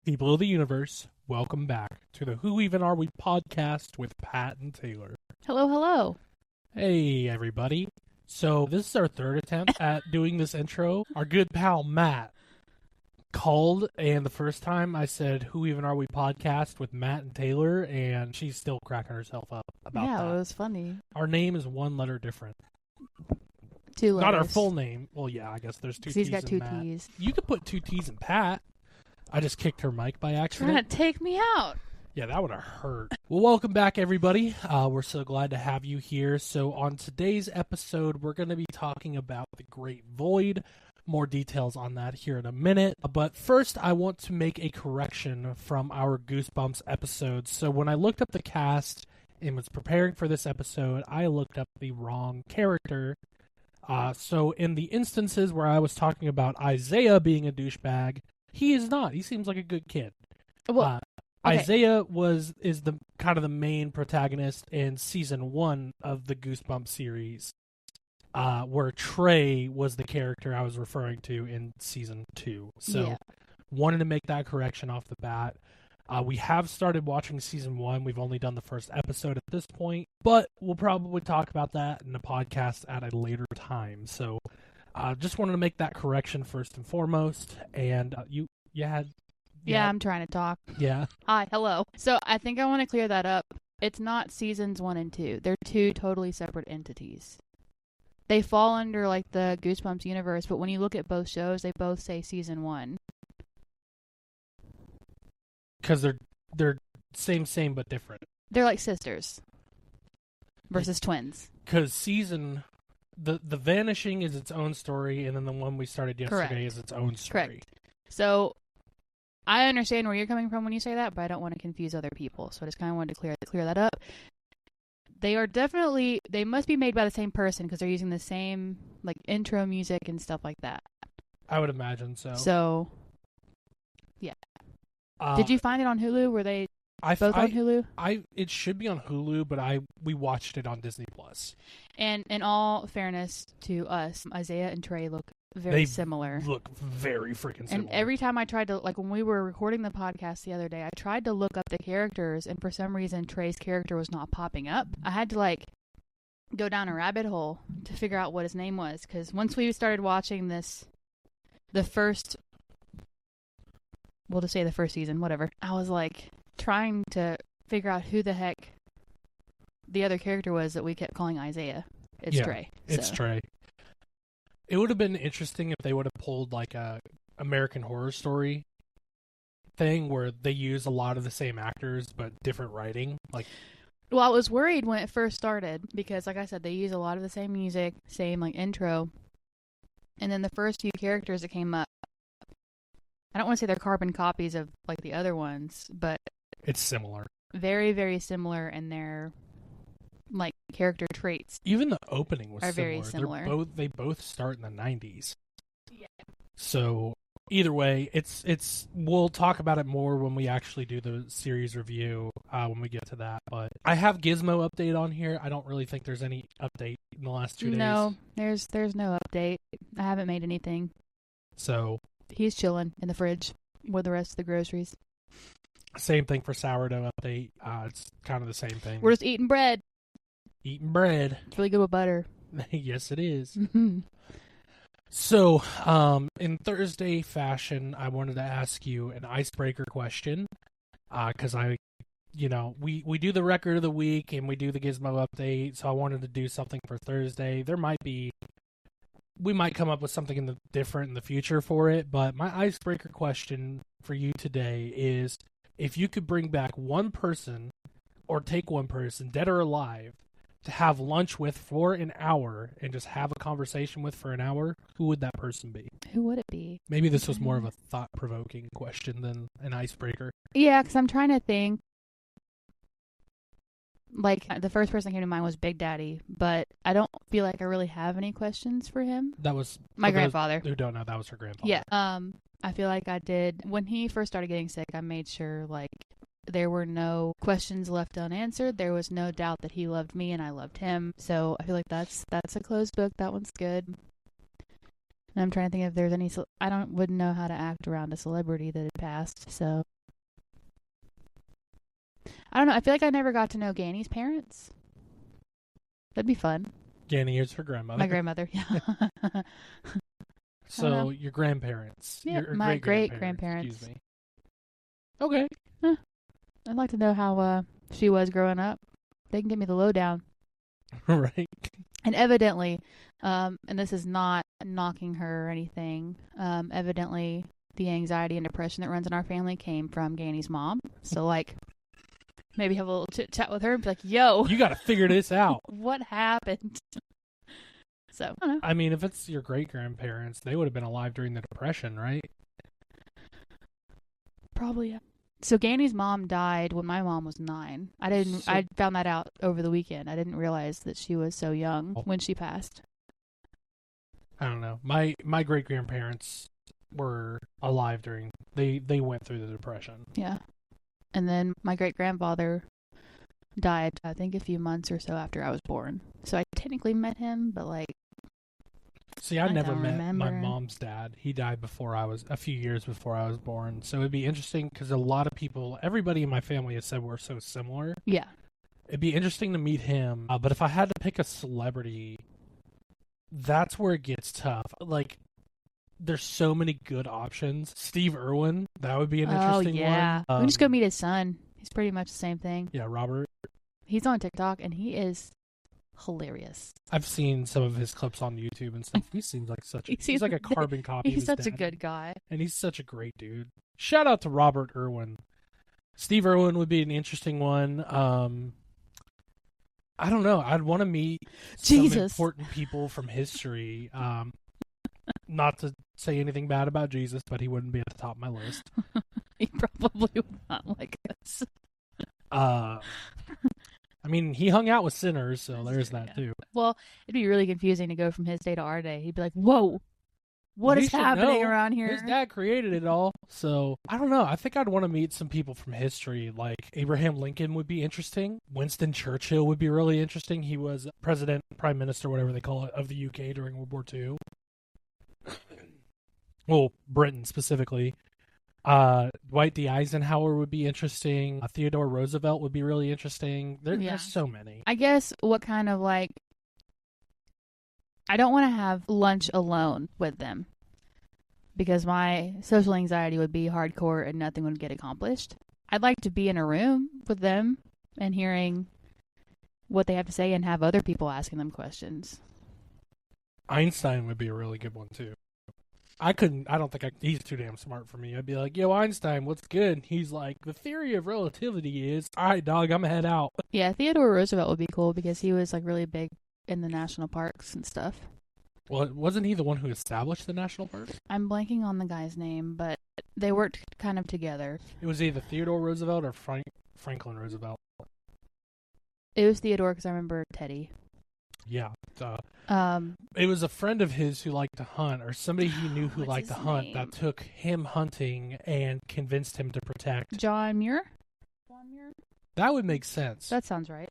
People of the universe, welcome back to the Who Even Are We podcast with Pat and Taylor. Hello, hello. Hey, everybody. So, this is our third attempt at doing this intro. Our good pal Matt called, and the first time I said, Who Even Are We podcast with Matt and Taylor, and she's still cracking herself up about that. Yeah, it was funny. Our name is one letter different. 2 letters. Not our full name. Well, yeah, I guess there's two T's He's got in 2 Matt. T's. You could put 2 T's in Pat. I just kicked her mic by accident. Trying to take me out. Yeah, that would have hurt. Well, welcome back, everybody. We're so glad to have you here. So on today's episode, we're going to be talking about The Great Void. More details on that here in a minute. But first, I want to make a correction from our Goosebumps episode. So when I looked up the cast and was preparing for this episode, I looked up the wrong character. So in the instances where I was talking about Isaiah being a douchebag, he is not. He seems like a good kid. Well, okay. Isaiah is the kind of the main protagonist in season 1 of the Goosebumps series, where Trey was the character I was referring to in season 2. So, wanted to make that correction off the bat. We have started watching season 1. We've only done the first episode at this point, but we'll probably talk about that in the podcast at a later time. So, just wanted to make that correction first and foremost. And you had. Yeah, I'm trying to talk. Yeah. Hi, hello. So I think I want to clear that up. It's not seasons 1 and 2. They're 2 totally separate entities. They fall under like the Goosebumps universe, but when you look at both shows, they both say season 1. Because they're same but different. They're like sisters versus twins. Because the Vanishing is its own story, and then the one we started yesterday Correct. is its own story. Correct. So I understand where you're coming from when you say that, but I don't want to confuse other people. So I just kind of wanted to clear that up. They must be made by the same person because they're using the same like intro music and stuff like that. I would imagine so. So, yeah. Did you find it on Hulu? Were they both on Hulu? It should be on Hulu, but we watched it on Disney Plus. And in all fairness to us, Isaiah and Trey look very similar. Look very freaking similar. And every time I tried to, like when we were recording the podcast the other day, I tried to look up the characters, and for some reason Trey's character was not popping up. I had to like go down a rabbit hole to figure out what his name was, because once we started watching the first season, whatever, I was like trying to figure out who the heck the other character was that we kept calling Isaiah. It's Trey. It's Trey. It would have been interesting if they would have pulled like a American Horror Story thing where they use a lot of the same actors but different writing. Well, I was worried when it first started because, like I said, they use a lot of the same music, same like intro, and then the first few characters that came up, I don't want to say they're carbon copies of like the other ones, but it's similar. Very, very similar in their like character traits. Even the opening was very similar. They both start in the 90s. Yeah. So either way, it's we'll talk about it more when we actually do the series review when we get to that. But I have Gizmo update on here. I don't really think there's any update in the last 2 days. No, there's no update. I haven't made anything. So he's chilling in the fridge with the rest of the groceries. Same thing for sourdough update. It's kind of the same thing. We're just eating bread. Eating bread. It's really good with butter. Yes, it is. Mm-hmm. So, in Thursday fashion, I wanted to ask you an icebreaker question. Because we do the record of the week and we do the Gizmo update. So I wanted to do something for Thursday. We might come up with something different in the future for it. But my icebreaker question for you today is, if you could bring back one person or take one person, dead or alive, to have lunch with for an hour and just have a conversation with for an hour, who would that person be? Who would it be? Maybe this was more of a thought-provoking question than an icebreaker. Yeah, because I'm trying to think. Like, the first person that came to mind was Big Daddy, but I don't feel like I really have any questions for him. That was my grandfather. Who don't know, that was her grandfather. Yeah. I feel like I did. When he first started getting sick, I made sure, like, there were no questions left unanswered. There was no doubt that he loved me and I loved him. So I feel like that's a closed book. That one's good. And I'm trying to think if there's any... I wouldn't know how to act around a celebrity that had passed, so... I don't know. I feel like I never got to know Ganny's parents. That'd be fun. Ganny is her grandmother. My grandmother, yeah. So your grandparents. Yeah, your my great-grandparents. Excuse me. Okay. I'd like to know how she was growing up. They can give me the lowdown. Right. And evidently, and this is not knocking her or anything, evidently the anxiety and depression that runs in our family came from Ganny's mom. So, like, maybe have a little chit-chat with her and be like, yo. You got to figure this out. What happened? So, I don't know. I mean, if it's your great-grandparents, they would have been alive during the Depression, right? Probably, yeah. So Ganny's mom died when my mom was 9. I found that out over the weekend. I didn't realize that she was so young when she passed. I don't know. My great-grandparents were alive during they went through the Depression. Yeah. And then my great-grandfather died, I think, a few months or so after I was born. So I technically met him, but like See, I never met my mom's dad. He died a few years before I was born. So it'd be interesting because a lot of people, everybody in my family has said we're so similar. Yeah. It'd be interesting to meet him. But if I had to pick a celebrity, that's where it gets tough. Like, there's so many good options. Steve Irwin, that would be an interesting one. We can just go meet his son. He's pretty much the same thing. Yeah, Robert. He's on TikTok, and he is hilarious. I've seen some of his clips on YouTube and stuff. He seems like he's like a carbon copy. He's of his such a good guy, and he's such a great dude. Shout out to Robert Irwin. Steve Irwin would be an interesting one. I don't know. I'd want to meet some important people from history. Not to say anything bad about Jesus, but he wouldn't be at the top of my list. He probably would not like us. I mean, he hung out with sinners, so there's that too. Well, it'd be really confusing to go from his day to our day. He'd be like, whoa, what is happening around here? His dad created it all. So, I don't know. I think I'd want to meet some people from history. Like, Abraham Lincoln would be interesting. Winston Churchill would be really interesting. He was president, prime minister, whatever they call it, of the UK during World War II. Well, Britain specifically. Dwight D. Eisenhower would be interesting. Theodore Roosevelt would be really interesting. There's so many. I guess what kind of like, I don't want to have lunch alone with them because my social anxiety would be hardcore and nothing would get accomplished. I'd like to be in a room with them and hearing what they have to say and have other people asking them questions. Einstein would be a really good one too. He's too damn smart for me. I'd be like, yo, Einstein, what's good? He's like, the theory of relativity is, all right, dog, I'm gonna head out. Yeah, Theodore Roosevelt would be cool because he was like really big in the national parks and stuff. Well, wasn't he the one who established the national parks? I'm blanking on the guy's name, but they worked kind of together. It was either Theodore Roosevelt or Franklin Roosevelt. It was Theodore because I remember Teddy. Yeah. It was a friend of his who liked to hunt, or somebody he knew who liked to hunt, that took him hunting and convinced him to protect. John Muir? That would make sense. That sounds right.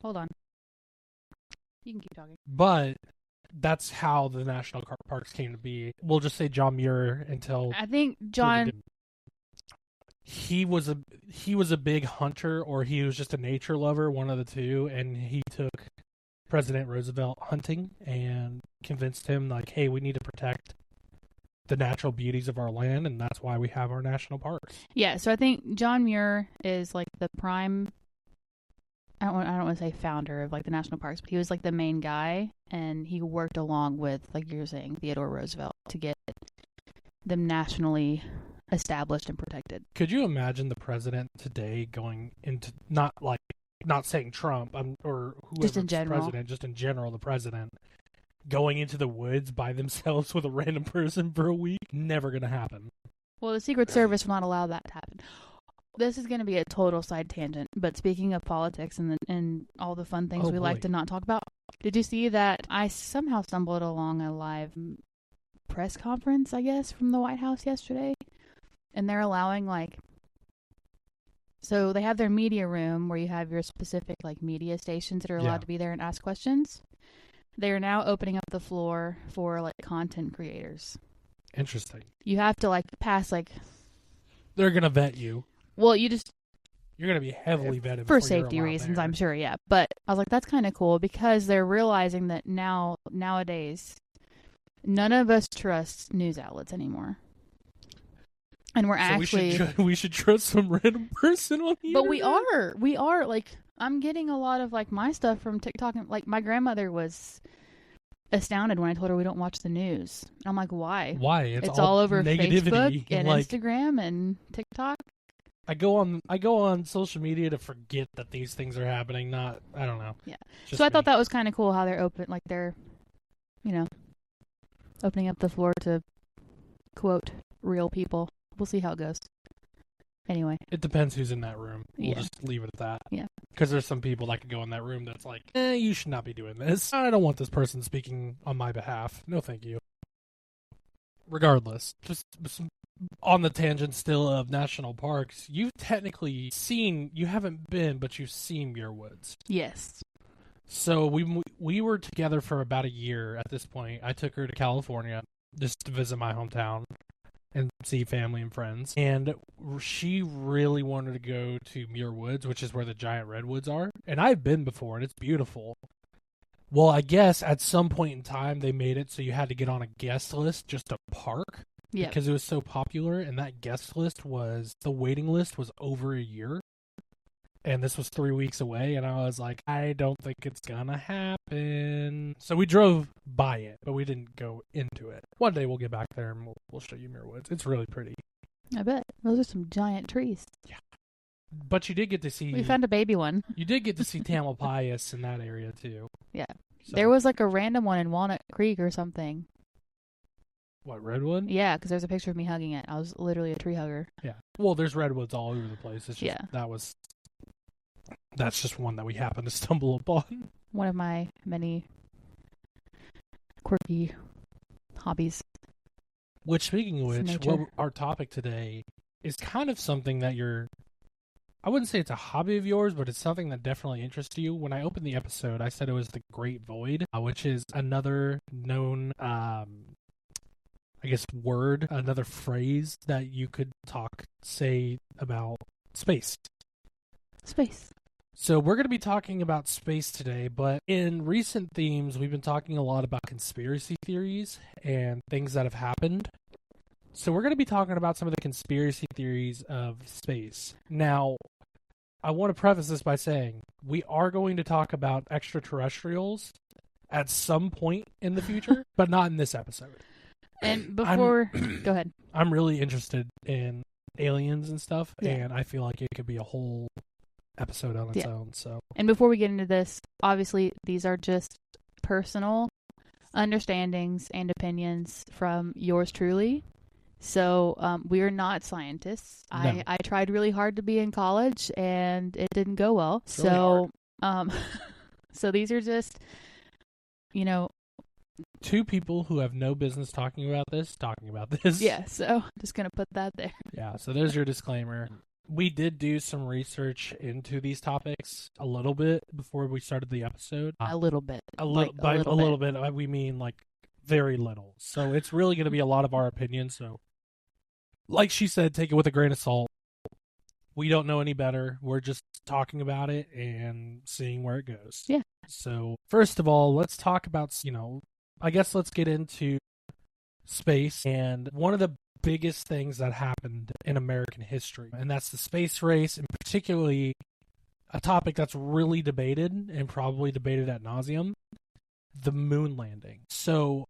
Hold on. You can keep talking. But that's how the national parks came to be. We'll just say John Muir until I think John. He was a big hunter, or he was just a nature lover, one of the two, and he took President Roosevelt hunting and convinced him, like, hey, we need to protect the natural beauties of our land, and that's why we have our national parks. Yeah, so I think John Muir is like the prime, I don't want to say founder of like the national parks, but he was like the main guy, and he worked along with, like you were saying, Theodore Roosevelt to get them nationally established and protected. Could you imagine the president today going into, not saying Trump or whoever's president, just in general, the president going into the woods by themselves with a random person for a week? Never going to happen. Well, the Secret Service will not allow that to happen. This is going to be a total side tangent, but speaking of politics and all the fun things we like to not talk about, did you see that I somehow stumbled along a live press conference, I guess, from the White House yesterday? And they're allowing, like, so they have their media room where you have your specific, like, media stations that are allowed to be there and ask questions. They are now opening up the floor for, like, content creators. Interesting. You have to, like, pass, like... They're going to vet you. Well, you just... You're going to be heavily vetted for before you're safety allowed reasons, there. I'm sure, yeah. But I was like, that's kind of cool because they're realizing that nowadays, none of us trust news outlets anymore. And we're So actually... we should trust some random person on the But internet? we are, like, I'm getting a lot of, like, my stuff from TikTok. And, like, my grandmother was astounded when I told her we don't watch the news. And I'm like, why? Why? It's all over negativity. Facebook and like, Instagram and TikTok. I go on social media to forget that these things are happening. I don't know. Yeah. Just So I me. thought that was kind of cool how they're opening up the floor to quote real people. We'll see how it goes. Anyway. It depends who's in that room. We'll Yeah. just leave it at that. Yeah. Because there's some people that could go in that room that's like, you should not be doing this. I don't want this person speaking on my behalf. No, thank you. Regardless, just on the tangent still of national parks, you haven't been, but you've seen Muir Woods. Yes. So we were together for about a year at this point. I took her to California just to visit my hometown and see family and friends. And she really wanted to go to Muir Woods, which is where the giant redwoods are. And I've been before, and it's beautiful. Well, I guess at some point in time, they made it so you had to get on a guest list just to park. Yeah. Because it was so popular, and that guest list the waiting list was over a year. And this was 3 weeks away, and I was like, I don't think it's gonna happen. So we drove by it, but we didn't go into it. One day we'll get back there and we'll show you Muir Woods. It's really pretty. I bet. Those are some giant trees. Yeah. But you did get to see... We found a baby one. You did get to see Tamalpais in that area, too. Yeah. So, There was like a random one in Walnut Creek or something. What, redwood? Yeah, because there's a picture of me hugging it. I was literally a tree hugger. Yeah. Well, there's redwoods all over the place. It's just, Yeah. That's just one that we happened to stumble upon. One of my many quirky hobbies. Which, speaking of which, nature. our topic today is kind of something that I wouldn't say it's a hobby of yours, but it's something that definitely interests you. When I opened the episode, I said it was the Great Void, which is another known, word, another phrase that you could say about space. Space. So we're going to be talking about space today, but in recent themes, we've been talking a lot about conspiracy theories and things that have happened. So we're going to be talking about some of the conspiracy theories of space. Now, I want to preface this by saying we are going to talk about extraterrestrials at some point in the future, but not in this episode. And before... Go ahead. I'm really interested in aliens and stuff, Yeah. and I feel like it could be a whole episode on its own. So, And before we get into this, obviously these are just personal understandings and opinions from yours truly. So we are not scientists. No. I tried really hard to be in college and it didn't go well. It's really So these are just, two people who have no business talking about this. Yeah, so just going to put that there. Yeah, so there's your disclaimer. We did do some research into these topics a little bit before we started the episode. A little bit. By a little bit, we mean like very little. So it's really going to be a lot of our opinions. So, like she said, take it with a grain of salt. We don't know any better. We're just talking about it and seeing where it goes. Yeah. So, first of all, let's talk about, let's get into space. And one of the biggest things that happened in American history, and that's the space race, and particularly a topic that's really debated and probably debated ad nauseum, the moon landing. So,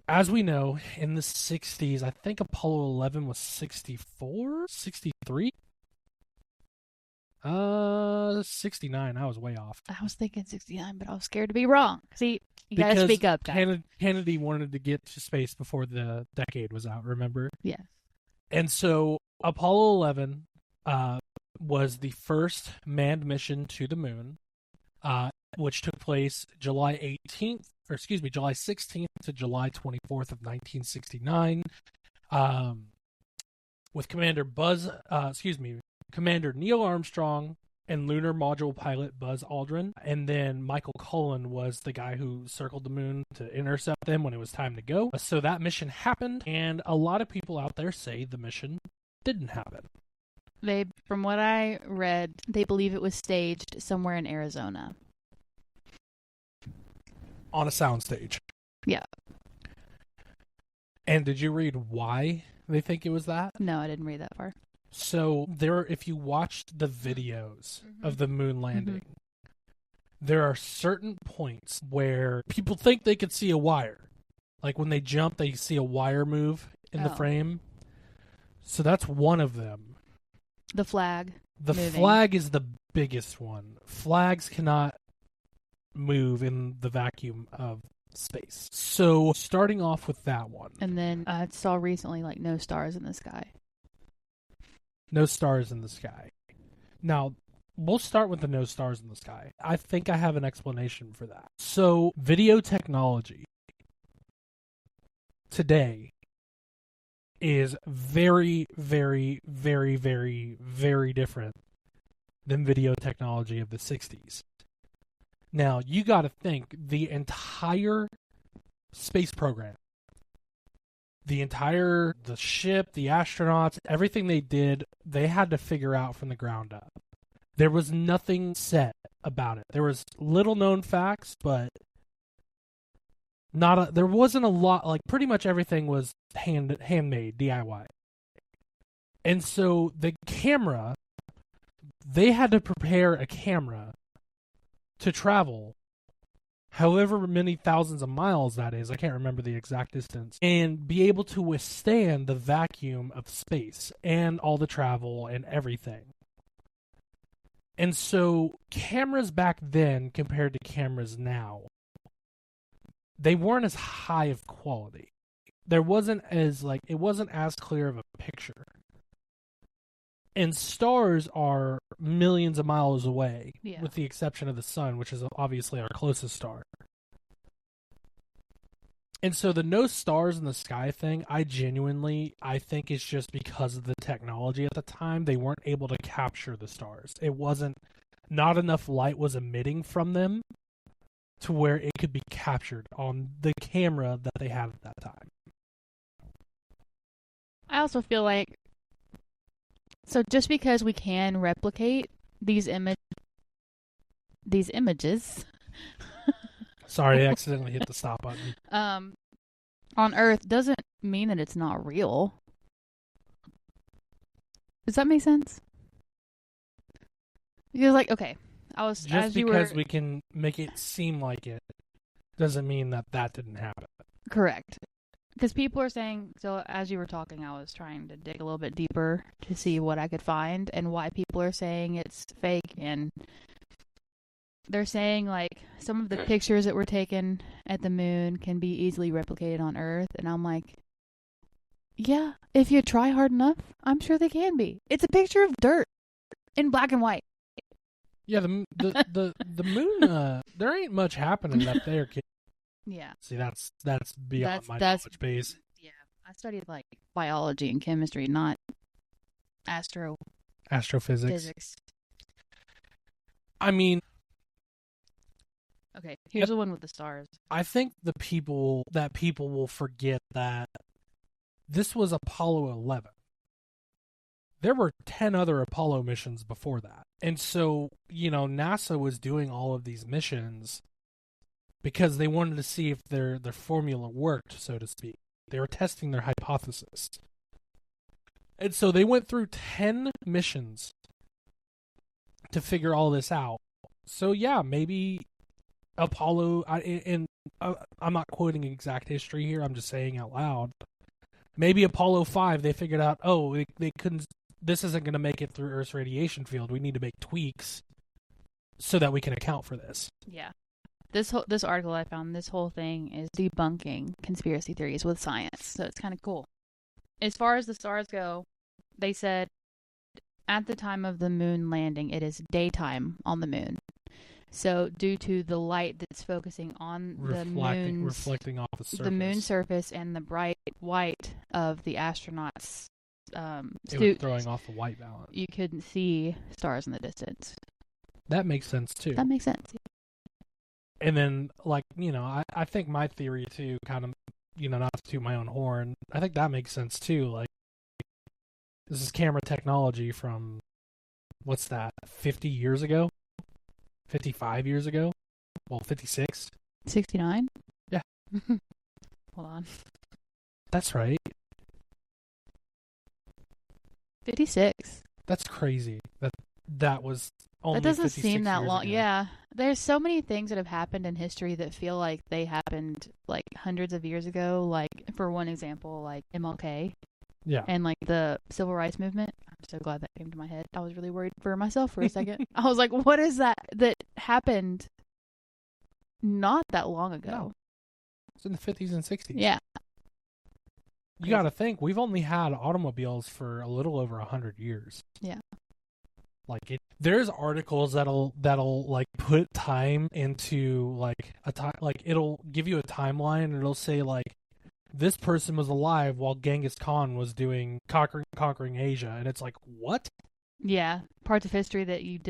as we know, in the 60s, I think Apollo 11 was 64? 63? 69. I was way off. I was thinking 69, but I was scared to be wrong. See, you got to speak up, Ty. Kennedy wanted to get to space before the decade was out, remember? Yeah. And so Apollo 11 was the first manned mission to the moon, which took place July 16th to July 24th of 1969, with Commander Neil Armstrong and lunar module pilot Buzz Aldrin. And then Michael Cullen was the guy who circled the moon to intercept them when it was time to go. So that mission happened, and a lot of people out there say the mission didn't happen. From what I read, they believe it was staged somewhere in Arizona. On a soundstage. Yeah. And did you read why they think it was that? No, I didn't read that far. So if you watched the videos Mm-hmm. of the moon landing, there are certain points where people think they could see a wire. Like when they jump, they see a wire move in the frame. So that's one of them. The flag. The moving. flag is the biggest one. Flags cannot move in the vacuum of space. So starting off with that one. And then I saw recently like no stars in the sky. No stars in the sky. Now, we'll start with the no stars in the sky. I think I have an explanation for that. So, video technology today is very, very, very, very, very different than video technology of the 60s. Now, you got to think the entire space program, the ship, the astronauts, everything they did, they had to figure out from the ground up. There was nothing set about it. There was little known facts, but there wasn't a lot, like pretty much everything was handmade, DIY. And so the camera, they had to prepare a camera to travel however many thousands of miles that is, I can't remember the exact distance, and be able to withstand the vacuum of space and all the travel and everything. And so cameras back then compared to cameras now, they weren't as high of quality. It wasn't as clear of a picture. And stars are millions of miles away, with the exception of the sun, which is obviously our closest star. And so the no stars in the sky thing, I think is just because of the technology at the time. They weren't able to capture the stars. Not enough light was emitting from them to where it could be captured on the camera that they had at that time. I also feel like, so just because we can replicate these images. Sorry, I accidentally hit the stop button. On Earth doesn't mean that it's not real. Does that make sense? Because, like, okay, just because we can make it seem like it doesn't mean that didn't happen. Correct. Because people are saying, so as you were talking, I was trying to dig a little bit deeper to see what I could find and why people are saying it's fake. And they're saying, like, some of the pictures that were taken at the moon can be easily replicated on Earth. And I'm like, yeah, if you try hard enough, I'm sure they can be. It's a picture of dirt in black and white. Yeah, the moon, there ain't much happening up there, kid. Yeah. See, that's beyond my knowledge base. Yeah, I studied like biology and chemistry, not astrophysics. Physics. I mean, okay, here's the one with the stars. I think people will forget that this was Apollo 11. There were 10 other Apollo missions before that. And so, NASA was doing all of these missions because they wanted to see if their formula worked, so to speak. They were testing their hypothesis. And so they went through 10 missions to figure all this out. So yeah, maybe Apollo, I'm not quoting exact history here, I'm just saying out loud. Maybe Apollo 5, they figured out, they couldn't, this isn't going to make it through Earth's radiation field. We need to make tweaks so that we can account for this. Yeah. This article I found, this whole thing is debunking conspiracy theories with science. So it's kind of cool. As far as the stars go, they said at the time of the moon landing, it is daytime on the moon. So due to the light that's focusing on reflecting off the moon surface and the bright white of the astronauts' it was throwing off the white balance. You couldn't see stars in the distance. That makes sense too. That makes sense. And then, I think my theory too, kind of, not to toot my own horn, I think that makes sense too. Like, This is camera technology from, what's that, 50 years ago? 55 years ago? Well, 56? 69? Yeah. Hold on. That's right. 56. That's crazy. That was only That doesn't 56 seem that years long. ago. Yeah. There's so many things that have happened in history that feel like they happened like hundreds of years ago. Like, for one example, like MLK Yeah. and like the civil rights movement. I'm so glad that came to my head. I was really worried for myself for a second. I was like, what is that happened not that long ago? No. It's in the 50s and 60s. Yeah. You got to think, we've only had automobiles for a little over 100 years. Yeah. Like, there's articles that'll like put time into like a time, like it'll give you a timeline and it'll say like this person was alive while Genghis Khan was doing conquering Asia, and it's like, what? Yeah. Parts of history that you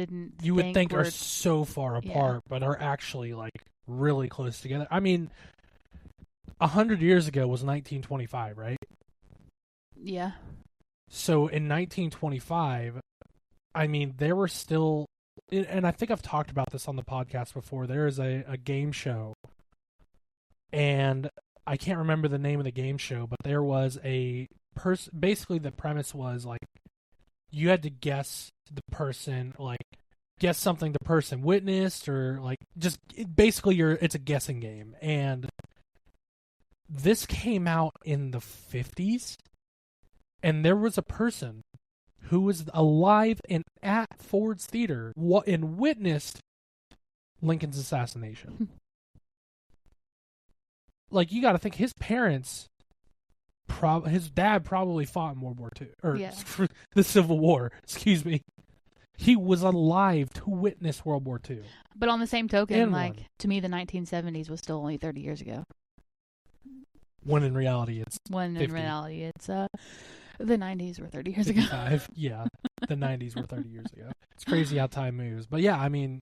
would think were are so far apart, but are actually like really close together. I mean, 100 years ago was 1925, right? Yeah. So in 1925, I mean, there were still, and I think I've talked about this on the podcast before, there is a game show, and I can't remember the name of the game show, but there was a person, basically the premise was like, you had to guess the person, like, guess something the person witnessed, or like, just, basically it's a guessing game, and this came out in the 50s, and there was a person who was alive and at Ford's Theater and witnessed Lincoln's assassination. Like, you got to think, his parents, his dad probably fought in World War II, or the Civil War, excuse me. He was alive to witness World War II. But on the same token, to me, the 1970s was still only 30 years ago. When in reality, it's 50. In reality, it's the 90s were 30 years 55. ago. Yeah, the 90s were 30 years ago. It's crazy how time moves. But yeah, I mean,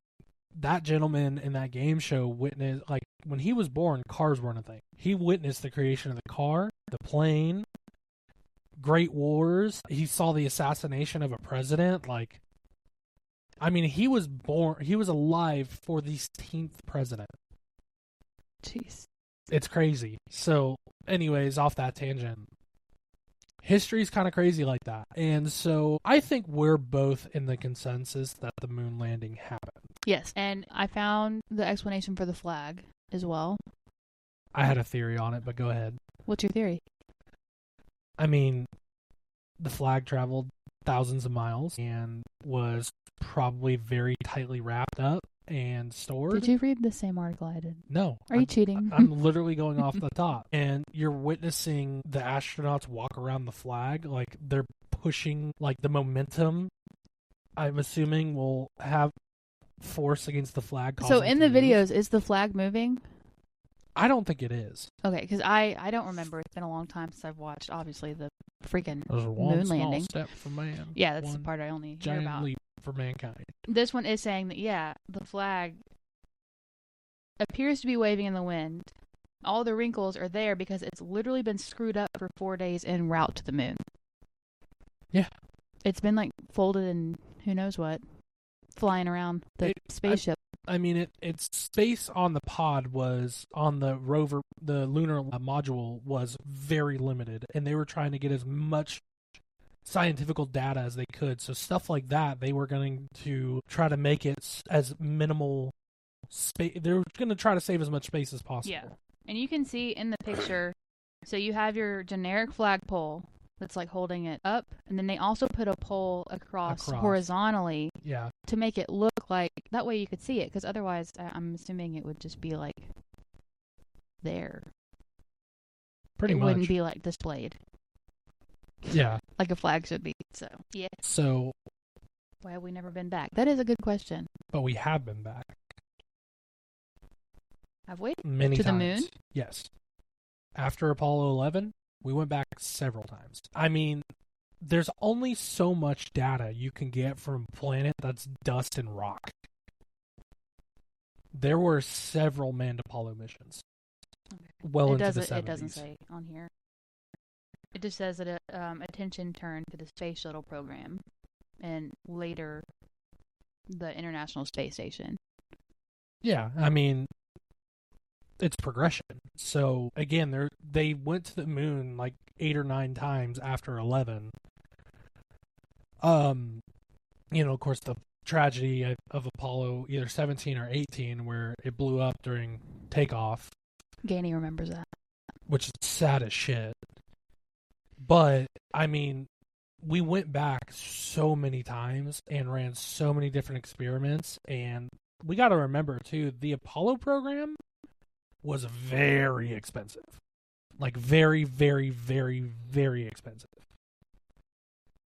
that gentleman in that game show witnessed, like, when he was born, cars weren't a thing. He witnessed the creation of the car, the plane, Great Wars. He saw the assassination of a president. Like, I mean, he was alive for the 16th president. Jeez. It's crazy. So, anyways, off that tangent, history's kind of crazy like that. And so I think we're both in the consensus that the moon landing happened. Yes, and I found the explanation for the flag as well. I had a theory on it, but go ahead. What's your theory? I mean, the flag traveled thousands of miles and was probably very tightly wrapped up and stored. Did you read the same article I did? No. Are you cheating? I'm literally going off the top. And you're witnessing the astronauts walk around the flag. Like, they're pushing, like, the momentum, I'm assuming, will have force against the flag. So in the videos, is the flag moving? I don't think it is. Okay, because I don't remember. It's been a long time since I've watched, obviously, the freaking moon landing. Step for man. Yeah, that's the part I only hear about. Giant leap for mankind. This one is saying that, yeah, the flag appears to be waving in the wind. All the wrinkles are there because it's literally been screwed up for 4 days en route to the moon. Yeah. It's been, like, folded in who knows what, flying around the spaceship. I mean, its space on the pod was, on the rover, the lunar module, was very limited, and they were trying to get as much scientific data as they could. So stuff like that, they were going to try to make it as minimal space. They were going to try to save as much space as possible. Yeah. And you can see in the picture, so you have your generic flagpole that's like holding it up, and then they also put a pole across. Horizontally, yeah, to make it look like, that way you could see it, because otherwise I'm assuming it would just be like there. Pretty much. It wouldn't be like displayed. Yeah. Like a flag should be. So, yeah. So, why have we never been back? That is a good question. But we have been back. Have we? Many times. To the moon? Yes. After Apollo 11, we went back several times. I mean, there's only so much data you can get from a planet that's dust and rock. There were several manned Apollo missions. Well into the 70s. It doesn't say on here. It just says that attention turned to the space shuttle program, and later the International Space Station. Yeah, I mean, it's progression. So again, they went to the moon like 8 or 9 times after 11. Of course, the tragedy of Apollo either 17 or 18, where it blew up during takeoff. Ganny remembers that. Which is sad as shit. But, I mean, we went back so many times and ran so many different experiments, and we got to remember, too, the Apollo program was very expensive. Like, very, very, very, very expensive.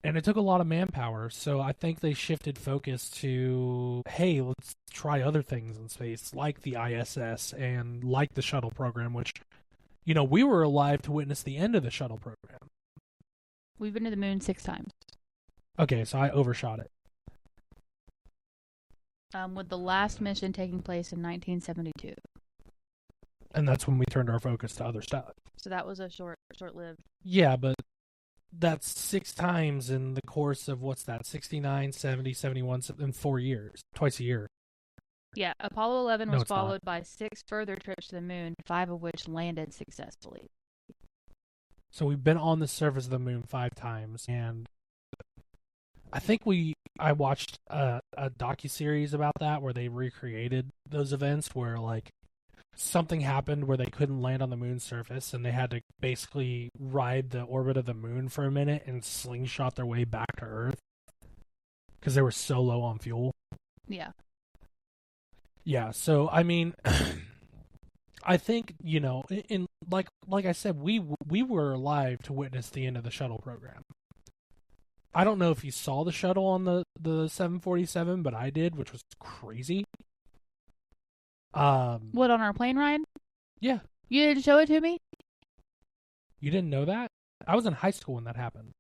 And it took a lot of manpower, so I think they shifted focus to, hey, let's try other things in space, like the ISS and like the shuttle program, which, we were alive to witness the end of the shuttle program. We've been to the moon 6 times. Okay, so I overshot it. With the last mission taking place in 1972. And that's when we turned our focus to other stuff. So that was a short-lived. Yeah, but that's 6 times in the course of, 69, 70, 71, in 4 years. Twice a year. Yeah, Apollo 11 was followed by 6 further trips to the moon, 5 of which landed successfully. So we've been on the surface of the moon 5 times, and I think I watched a docuseries about that where they recreated those events where, like, something happened where they couldn't land on the moon's surface, and they had to basically ride the orbit of the moon for a minute and slingshot their way back to Earth because they were so low on fuel. Yeah. Yeah, so, I mean, I think, in like I said, we were alive to witness the end of the shuttle program. I don't know if you saw the shuttle on the 747, but I did, which was crazy. What, on our plane ride? Yeah. You didn't show it to me? You didn't know that? I was in high school when that happened.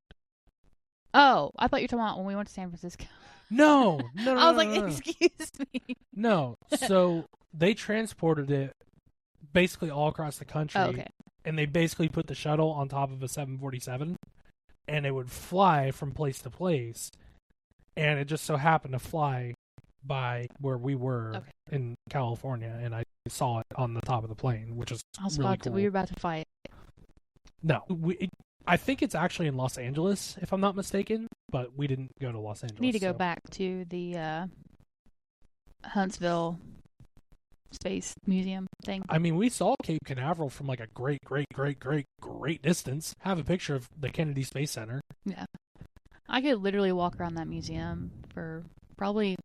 Oh, I thought you were talking about when we went to San Francisco. No. I was like, excuse me. No. So they transported it basically all across the country. Oh, okay. And they basically put the shuttle on top of a 747, and it would fly from place to place. And it just so happened to fly by where we were in California, and I saw it on the top of the plane, which is really cool. We were about to fight. No, I think it's actually in Los Angeles, if I'm not mistaken, but we didn't go to Los Angeles. We need to go back to the Huntsville Space Museum thing. I mean, we saw Cape Canaveral from like a great distance. Have a picture of the Kennedy Space Center. Yeah. I could literally walk around that museum for probably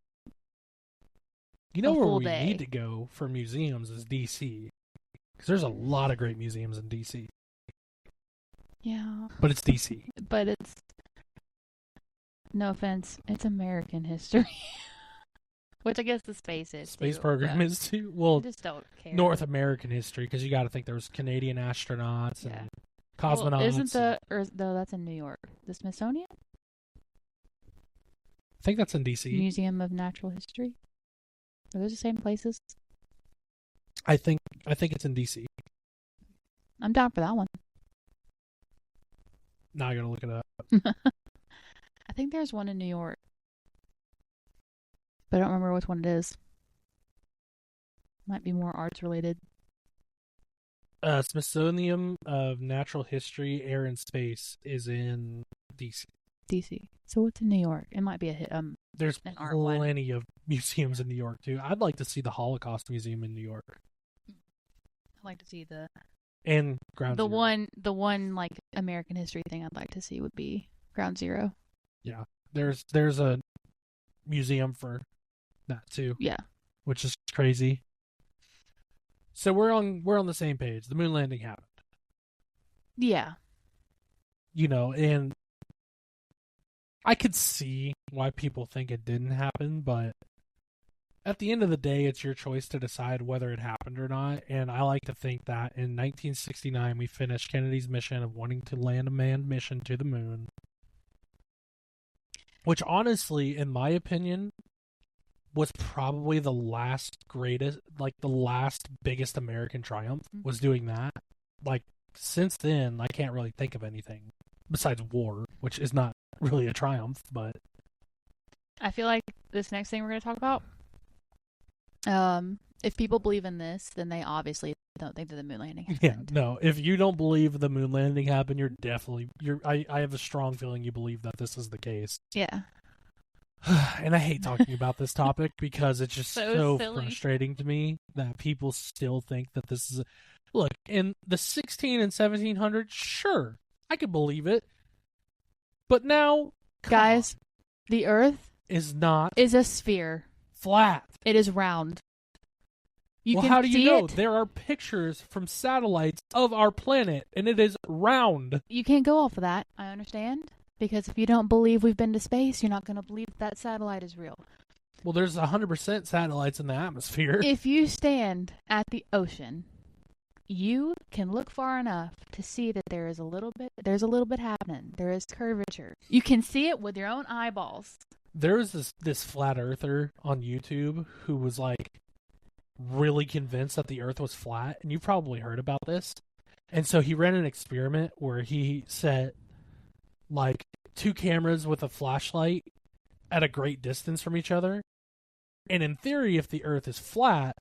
where we need to go for museums is D.C. Because there's a lot of great museums in D.C. Yeah. But it's D.C. But it's, no offense, it's American history. Which I guess the space is Space too, program is too. Well, I just don't care. North American history, because you got to think there was Canadian astronauts and cosmonauts. Well, isn't no, that's in New York. The Smithsonian? I think that's in D.C. Museum of Natural History? Are those the same places? I think it's in D.C. I'm down for that one. Now I gotta look it up. I think there's one in New York. But I don't remember which one it is. Might be more arts related. Smithsonian of Natural History, Air and Space is in D.C. D.C. So what's in New York? It might be a hit. There's plenty of museums in New York too. I'd like to see the Holocaust Museum in New York. I'd like to see and Ground Zero. The one like American history thing I'd like to see would be Ground Zero. Yeah, there's a museum for that too. Yeah, which is crazy. So we're on the same page. The moon landing happened. Yeah. And I could see why people think it didn't happen, but at the end of the day, it's your choice to decide whether it happened or not. And I like to think that in 1969, we finished Kennedy's mission of wanting to land a manned mission to the moon. Which honestly, in my opinion, was probably the last biggest American triumph, was doing that. Like, since then, I can't really think of anything besides war, which is not really a triumph, but I feel like this next thing we're going to talk about, if people believe in this, then they obviously don't think that the moon landing happened. yeah, no. If you don't believe the moon landing happened, I have a strong feeling you believe that this is the case. Yeah. And I hate talking about this topic because it's just so silly. frustrating to me that people still think that this is look, in the 16 and 1700s, sure, I could believe it. But now, guys, the Earth is not a sphere. Flat. It is round. Well, how do you know? There are pictures from satellites of our planet, and it is round. You can't go off of that. I understand. Because if you don't believe we've been to space, you're not going to believe that satellite is real. Well, there's 100% satellites in the atmosphere. If you stand at the ocean, you can look far enough to see that there's a little bit happening. There is curvature. You can see it with your own eyeballs. There was this flat earther on YouTube who was like really convinced that the Earth was flat, and you've probably heard about this. And so he ran an experiment where he set like 2 cameras with a flashlight at a great distance from each other. And in theory, if the Earth is flat,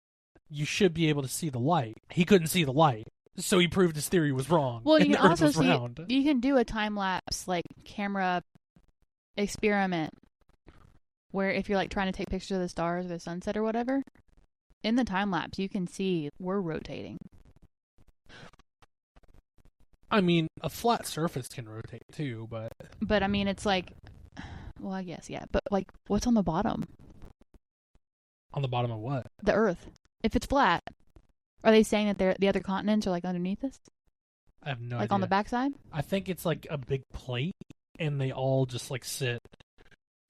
you should be able to see the light. He couldn't see the light, so he proved his theory was wrong. Well, you and can the Earth also was round. you can do a time lapse like camera experiment where if you're like trying to take pictures of the stars or the sunset or whatever, in the time lapse you can see we're rotating. I mean, a flat surface can rotate too, but I mean, it's like, well, I guess, yeah. But, like, what's on the bottom? on the bottom of what? The Earth. If it's flat, are they saying that the other continents are, like, underneath us? I have no idea. Like, on the backside? I think it's like a big plate, and they all just like sit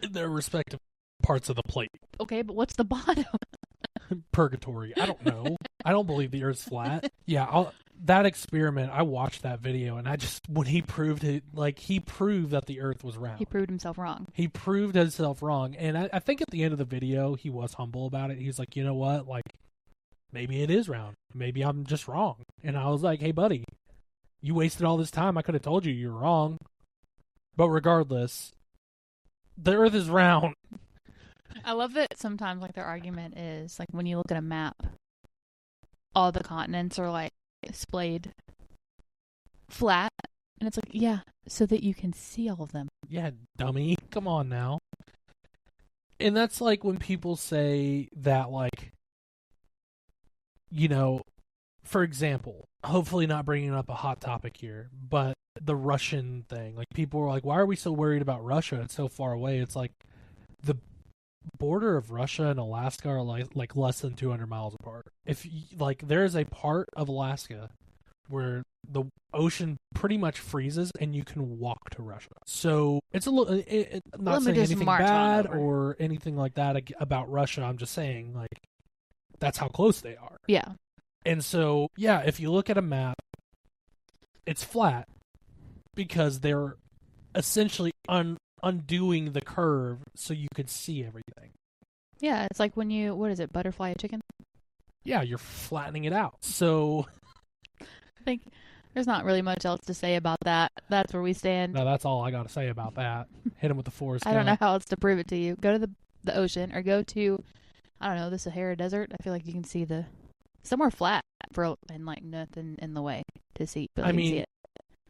in their respective parts of the plate. Okay, but what's the bottom? Purgatory. I don't know. I don't believe the Earth's flat. Yeah, that experiment, I watched that video, and when he proved it, like, he proved that the Earth was round. He proved himself wrong. He proved himself wrong, and I think at the end of the video, he was humble about it. He's like, you know what, like, maybe it is round. Maybe I'm just wrong. And I was like, hey, buddy, you wasted all this time. I could have told you were wrong. But regardless, the Earth is round. I love that sometimes, like, their argument is, like, when you look at a map, all the continents are, like, displayed flat. And it's like, yeah, so that you can see all of them. Yeah, dummy. Come on now. And that's like when people say that, like, you know, for example, hopefully not bringing up a hot topic here, but the Russian thing. Like, people were like, why are we so worried about Russia? It's so far away. It's like the border of Russia and Alaska are like less than 200 miles apart. If like there is a part of Alaska where the ocean pretty much freezes and you can walk to Russia. So it's a little not saying anything bad or anything like that about Russia. I'm just saying, like, that's how close they are. Yeah. And so, yeah, if you look at a map, it's flat because they're essentially undoing the curve so you could see everything. Yeah, it's like when you, what is it, butterfly a chicken? Yeah, you're flattening it out. So I think there's not really much else to say about that. That's where we stand. No, that's all I got to say about that. Hit him with the Forrest I don't know how else to prove it to you. Go to the ocean or go to, I don't know, the Sahara Desert. I feel like you can see somewhere flat and like nothing in the way to see. But I mean, see it.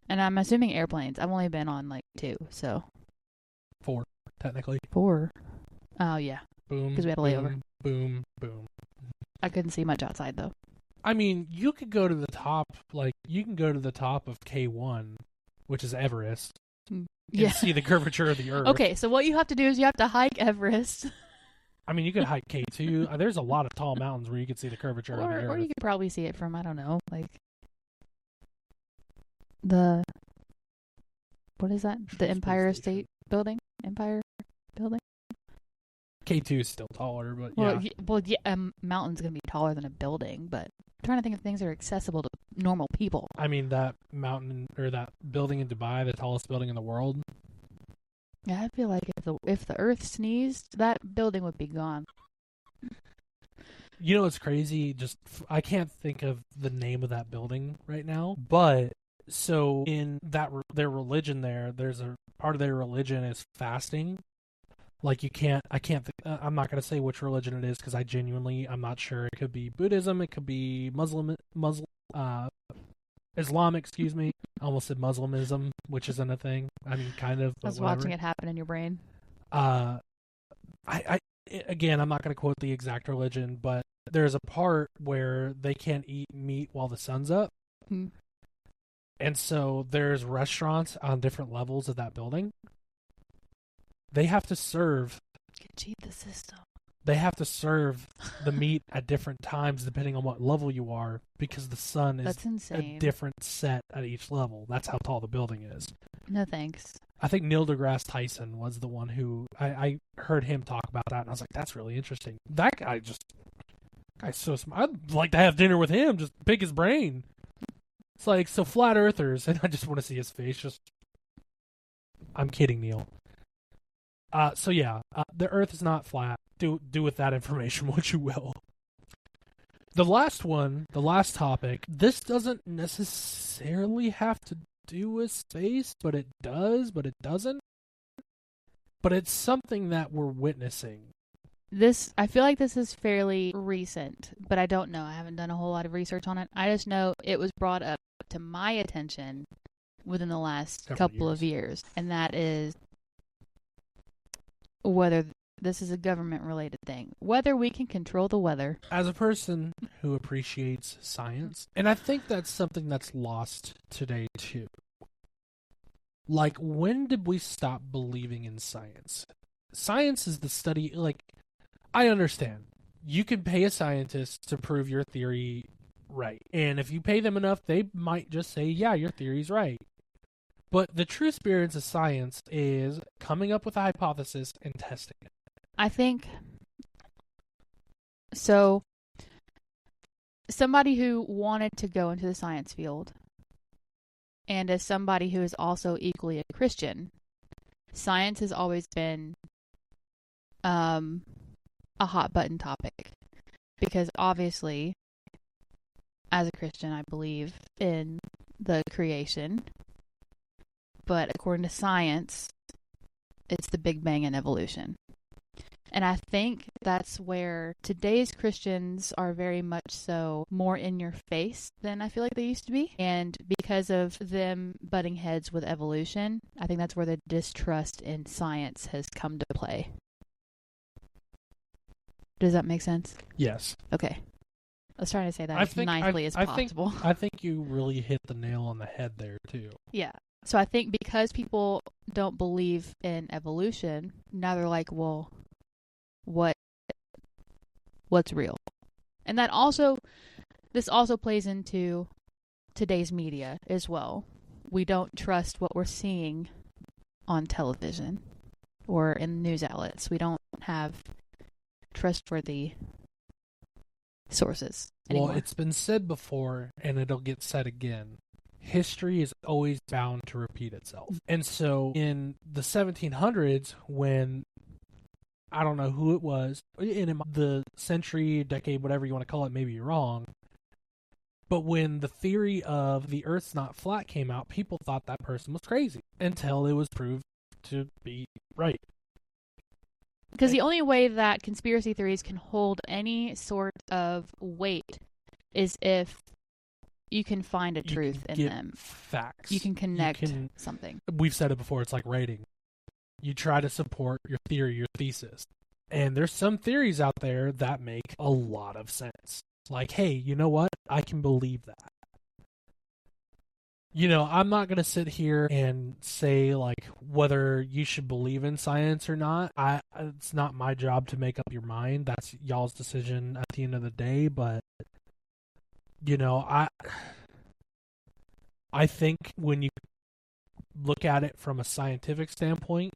And I'm assuming airplanes. I've only been on like 2, so 4 technically. 4. Oh yeah. Boom. Because we had a layover. Boom. Boom. I couldn't see much outside though. I mean, you could go to the top. Like, you can go to the top of K1, which is Everest. Yeah. And see the curvature of the Earth. Okay, so what you have to do is you have to hike Everest. I mean, you could hike K2. There's a lot of tall mountains where you could see the curvature of the Earth. Or you could probably see it from, I don't know, like what is that? The Empire State Building? Empire Building? K2 is still taller, but yeah. A mountain's going to be taller than a building, but I'm trying to think of things that are accessible to normal people. I mean, that mountain, or that building in Dubai, the tallest building in the world. Yeah, I feel like if the Earth sneezed, that building would be gone. You know, it's crazy. I can't think of the name of that building right now. But so in their religion, there's a part of their religion is fasting. Like I'm not going to say which religion it is because I'm not sure. It could be Buddhism, it could be Islam, excuse me. I almost said Muslimism, which isn't a thing. I mean, kind of. I was watching it happen in your brain. Again, I'm not going to quote the exact religion, but there's a part where they can't eat meat while the sun's up. Hmm. And so there's restaurants on different levels of that building. They have to serve. You can cheat the system. They have to serve the meat at different times depending on what level you are because the sun is a different set at each level. That's how tall the building is. No thanks. I think Neil deGrasse Tyson was the one who I heard him talk about that, and I was like, that's really interesting. That guy's so smart. I'd like to have dinner with him, just pick his brain. It's like, so flat earthers, and I just want to see his face. I'm kidding, Neil. So yeah, the Earth is not flat. Do with that information what you will. The last topic, this doesn't necessarily have to do with space, but it does, but it doesn't. But it's something that we're witnessing. I feel like this is fairly recent, but I don't know. I haven't done a whole lot of research on it. I just know it was brought up to my attention within the last couple of years, and that is whether this is a government-related thing. Whether we can control the weather. As a person who appreciates science, and I think that's something that's lost today, too. Like, when did we stop believing in science? Science is the study, I understand. You can pay a scientist to prove your theory right. And if you pay them enough, they might just say, yeah, your theory's right. But the true spirit of science is coming up with a hypothesis and testing it. I think so. Somebody who wanted to go into the science field, and as somebody who is also equally a Christian, science has always been a hot button topic. Because obviously, as a Christian, I believe in the creation. But according to science, it's the Big Bang and evolution. And I think that's where today's Christians are very much so more in your face than I feel like they used to be. And because of them butting heads with evolution, I think that's where the distrust in science has come to play. Does that make sense? Yes. Okay. I was trying to say that as nicely as possible. I think you really hit the nail on the head there, too. Yeah. So I think because people don't believe in evolution, now they're like, well, what's real? And this also plays into today's media as well. We don't trust what we're seeing on television or in news outlets. We don't have trustworthy sources anymore. Well, it's been said before, and it'll get said again. History is always bound to repeat itself. And so in the 1700s, when I don't know who it was, in the century, decade, whatever you want to call it, maybe you're wrong, but when the theory of the Earth's not flat came out, people thought that person was crazy until it was proved to be right. Because the only way that conspiracy theories can hold any sort of weight is if you can find a truth in them. Facts. You can connect something. We've said it before, it's like writing. You try to support your theory, your thesis. And there's some theories out there that make a lot of sense. Like, hey, you know what? I can believe that. You know, I'm not going to sit here and say, like, whether you should believe in science or not. It's not my job to make up your mind. That's y'all's decision at the end of the day. But, you know, I think when you look at it from a scientific standpoint,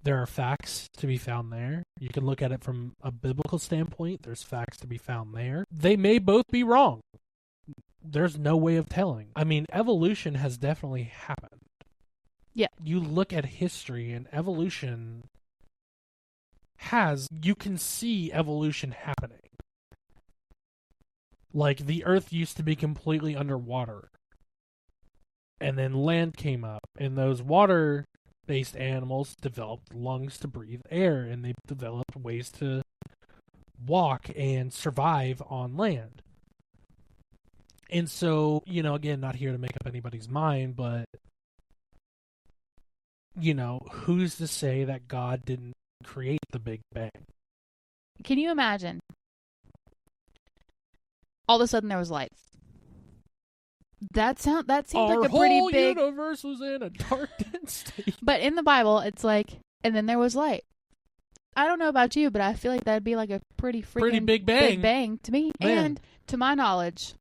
there are facts to be found there. You can look at it from a biblical standpoint. There's facts to be found there. They may both be wrong. There's no way of telling. I mean, evolution has definitely happened. Yeah. You look at history and evolution you can see evolution happening. Like, the earth used to be completely underwater. And then land came up, and those water-based animals developed lungs to breathe air, and they developed ways to walk and survive on land. And so, again, not here to make up anybody's mind, but, who's to say that God didn't create the Big Bang? Can you imagine? All of a sudden there was light. That seems like a pretty big... Our whole universe was in a dark, dense state. But in the Bible, it's like, and then there was light. I don't know about you, but I feel like that'd be like a pretty big bang. Big bang to me. Man. And to my knowledge,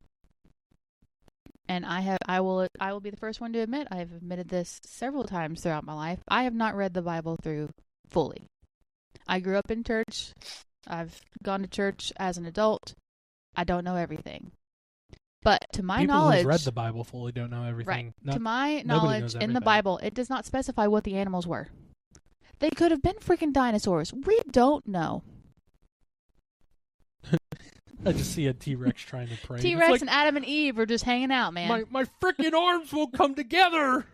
and I will be the first one to admit, I have admitted this several times throughout my life, I have not read the Bible through fully. I grew up in church. I've gone to church as an adult. I don't know everything. But to my knowledge... People who've read the Bible fully don't know everything. Right. To my knowledge, in the Bible, it does not specify what the animals were. They could have been freaking dinosaurs. We don't know. I just see a T-Rex trying to pray. T-Rex and Adam and Eve are just hanging out, man. My freaking arms won't come together!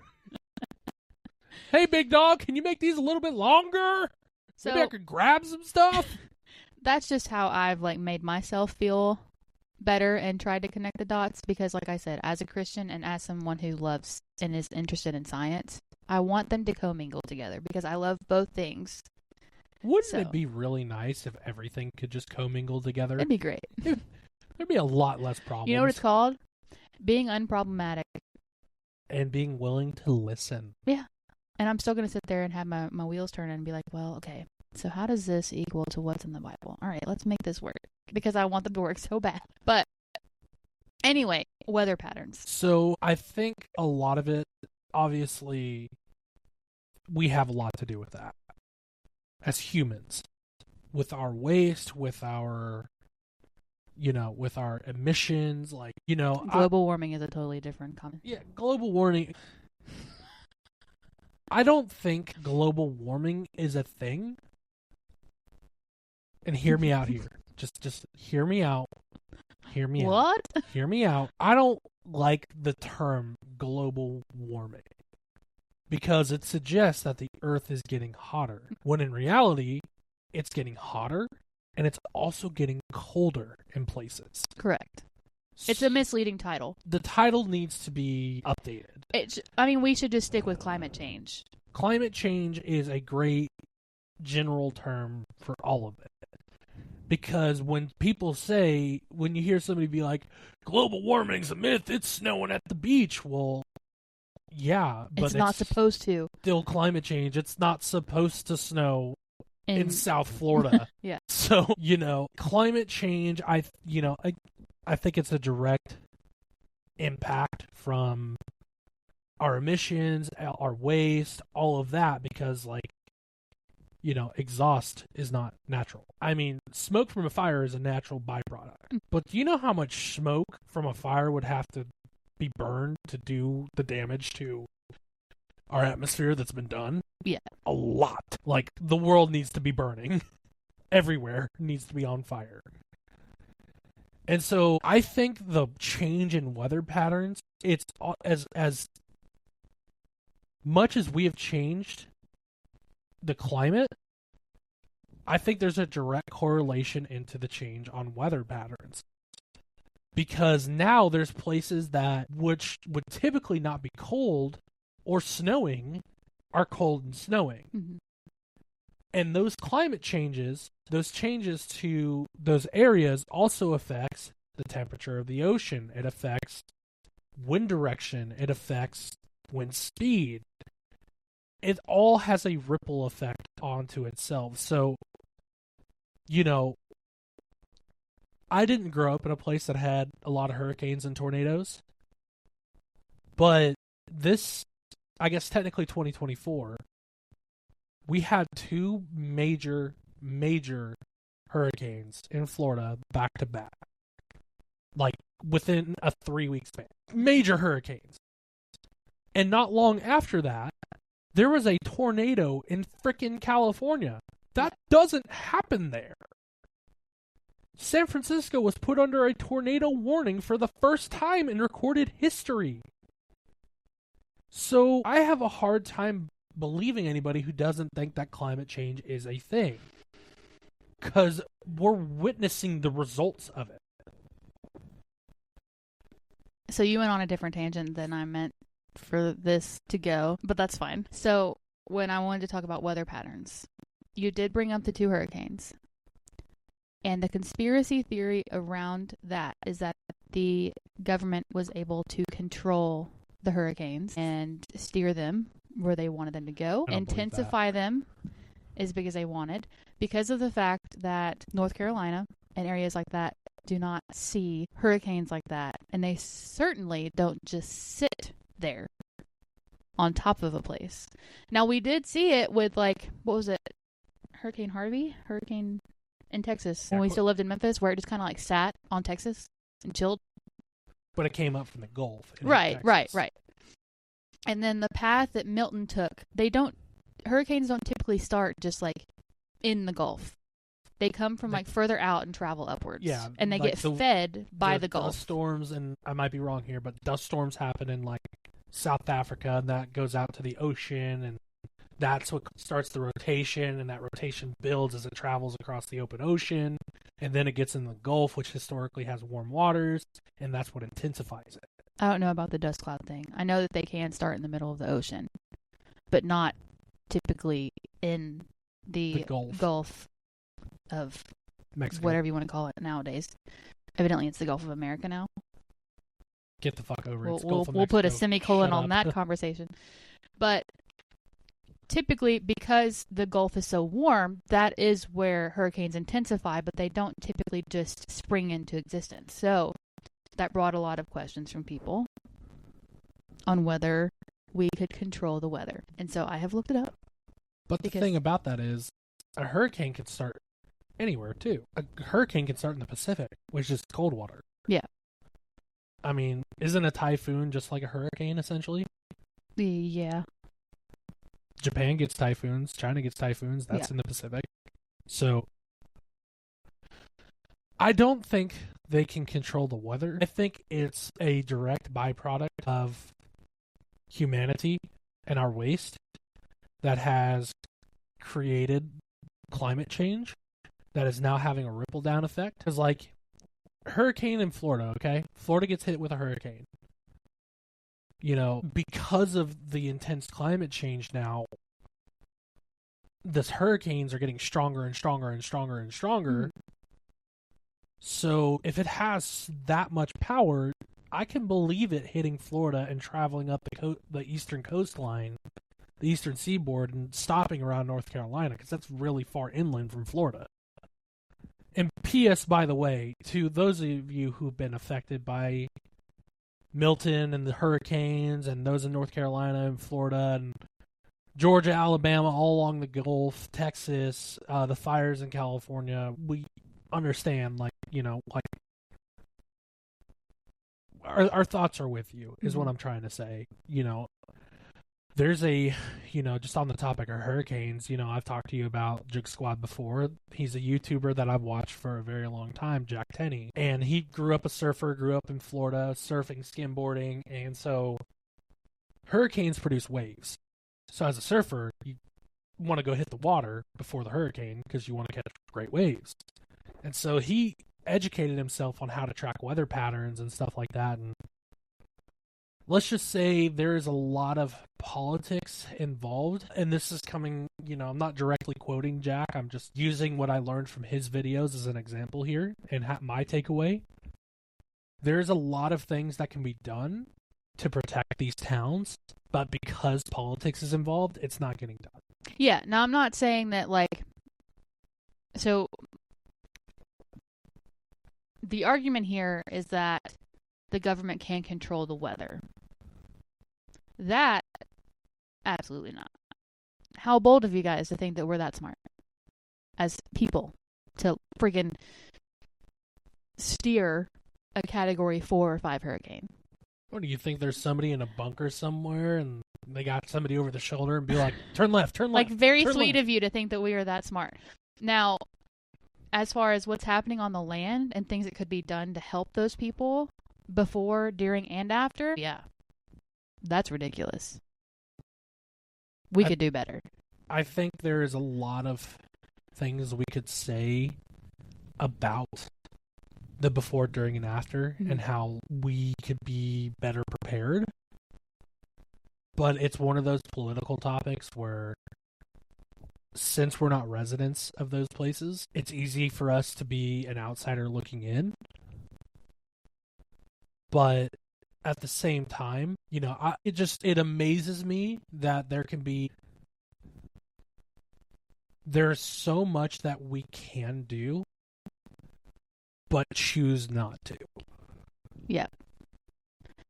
Hey, big dog, can you make these a little bit longer? So, maybe I could grab some stuff? That's just how I've made myself feel better and tried to connect the dots, because like I said, as a Christian and as someone who loves and is interested in science, I want them to commingle together because I love both things. Wouldn't it be really nice if everything could just commingle together? It'd be great. There'd be a lot less problems. You know what it's called? Being unproblematic. And being willing to listen. Yeah. And I'm still going to sit there and have my wheels turn and be like, well, okay, so how does this equal to what's in the Bible? All right, let's make this work. Because I want them to work so bad. But anyway, weather patterns. So I think a lot of it, obviously, we have a lot to do with that. As humans. With our waste, with our, with our emissions, Global warming is a totally different comment. Yeah, global warming. I don't think global warming is a thing. And hear me out here. Just hear me out. Hear me out. What? Hear me out. I don't like the term global warming because it suggests that the Earth is getting hotter, when in reality, it's getting hotter and it's also getting colder in places. Correct. It's a misleading title. The title needs to be updated. We should just stick with climate change. Climate change is a great general term for all of it. Because when you hear somebody be like, global warming's a myth, it's snowing at the beach. Well, yeah, but it's not supposed to. Still climate change. It's not supposed to snow in South Florida. Yeah. So, climate change, I think it's a direct impact from our emissions, our waste, all of that, because exhaust is not natural. I mean, smoke from a fire is a natural byproduct. But do you know how much smoke from a fire would have to be burned to do the damage to our atmosphere that's been done? Yeah. A lot. The world needs to be burning. Everywhere needs to be on fire. And so I think the change in weather patterns, it's as much as we have changed the climate, I think there's a direct correlation into the change on weather patterns. Because now there's places which would typically not be cold or snowing are cold and snowing. Mm-hmm. And those climate changes, those changes to those areas also affects the temperature of the ocean. It affects wind direction. It affects wind speed. It all has a ripple effect onto itself. So, I didn't grow up in a place that had a lot of hurricanes and tornadoes. But this, I guess technically 2024, we had two major hurricanes in Florida back to back. Within a 3-week span. Major hurricanes. And not long after that, there was a tornado in frickin' California. That doesn't happen there. San Francisco was put under a tornado warning for the first time in recorded history. So I have a hard time believing anybody who doesn't think that climate change is a thing. Because we're witnessing the results of it. So you went on a different tangent than I meant for this to go, but that's fine. So when I wanted to talk about weather patterns, you did bring up the 2 hurricanes. And the conspiracy theory around that is that the government was able to control the hurricanes and steer them where they wanted them to go, intensify them as big as they wanted, because of the fact that North Carolina and areas like that do not see hurricanes like that, and they certainly don't just sit there on top of a place. Now, we did see it with, like, what was it? Hurricane Harvey? Hurricane in Texas, when we still lived in Memphis, where it just kind of like sat on Texas and chilled. But it came up from the Gulf. Right. And then the path that Milton took, hurricanes don't typically start just like in the Gulf. They come from like further out and travel upwards. Yeah. And they get fed by the Gulf. Dust storms, and I might be wrong here, but dust storms happen in like South Africa, and that goes out to the ocean, and that's what starts the rotation, and that rotation builds as it travels across the open ocean, and then it gets in the Gulf, which historically has warm waters, and that's what intensifies it. I don't know about the dust cloud thing. I know that they can start in the middle of the ocean, but not typically in the Gulf of Mexico, whatever you want to call it nowadays. Evidently, it's the Gulf of America now. Get the fuck over it. We'll put a semicolon on that conversation. But typically, because the Gulf is so warm, that is where hurricanes intensify, but they don't typically just spring into existence. So that brought a lot of questions from people on whether we could control the weather. And so I have looked it up. But the thing about that is, a hurricane can start anywhere, too. A hurricane can start in the Pacific, which is cold water. Yeah. I mean, isn't a typhoon just like a hurricane, essentially? Yeah. Japan gets typhoons. China gets typhoons. That's in the Pacific. So I don't think they can control the weather. I think it's a direct byproduct of humanity and our waste that has created climate change that is now having a ripple down effect. Because, like, hurricane in Florida, okay? Florida gets hit with a hurricane. You know, because of the intense climate change now, these hurricanes are getting stronger and stronger and stronger and stronger. Mm-hmm. So if it has that much power, I can believe it hitting Florida and traveling up the eastern coastline, the eastern seaboard, and stopping around North Carolina, because that's really far inland from Florida. And P.S., by the way, to those of you who've been affected by Milton and the hurricanes, and those in North Carolina and Florida and Georgia, Alabama, all along the Gulf, Texas, the fires in California, we understand, like, you know, like, our thoughts are with you, is what I'm trying to say. You know, there's just on the topic of hurricanes, you know, I've talked to you about Jug Squad before. He's a YouTuber that I've watched for a very long time, Jack Tenney. And he grew up a surfer, grew up in Florida, surfing, skimboarding. And so hurricanes produce waves. So as a surfer, you want to go hit the water before the hurricane because you want to catch great waves. And so he educated himself on how to track weather patterns and stuff like that. And let's just say there is a lot of politics involved, and this is coming, you know, I'm not directly quoting Jack, I'm just using what I learned from his videos as an example here, and my takeaway. There's a lot of things that can be done to protect these towns, but because politics is involved, it's not getting done. Yeah, now I'm not saying that, like, so the argument here is that the government can control the weather. That, absolutely not. How bold of you guys to think that we're that smart as people to friggin' steer a Category 4 or 5 hurricane. What, do you think there's somebody in a bunker somewhere and they got somebody over the shoulder and be like, turn left, turn left? Like, very sweet of you to think that we are that smart. Now, as far as what's happening on the land and things that could be done to help those people before, during, and after, yeah, that's ridiculous. We could do better. I think there is a lot of things we could say about the before, during, and after, and how we could be better prepared. But it's one of those political topics where, since we're not residents of those places, it's easy for us to be an outsider looking in. But at the same time, you know, it amazes me that there's so much that we can do, but choose not to. Yeah.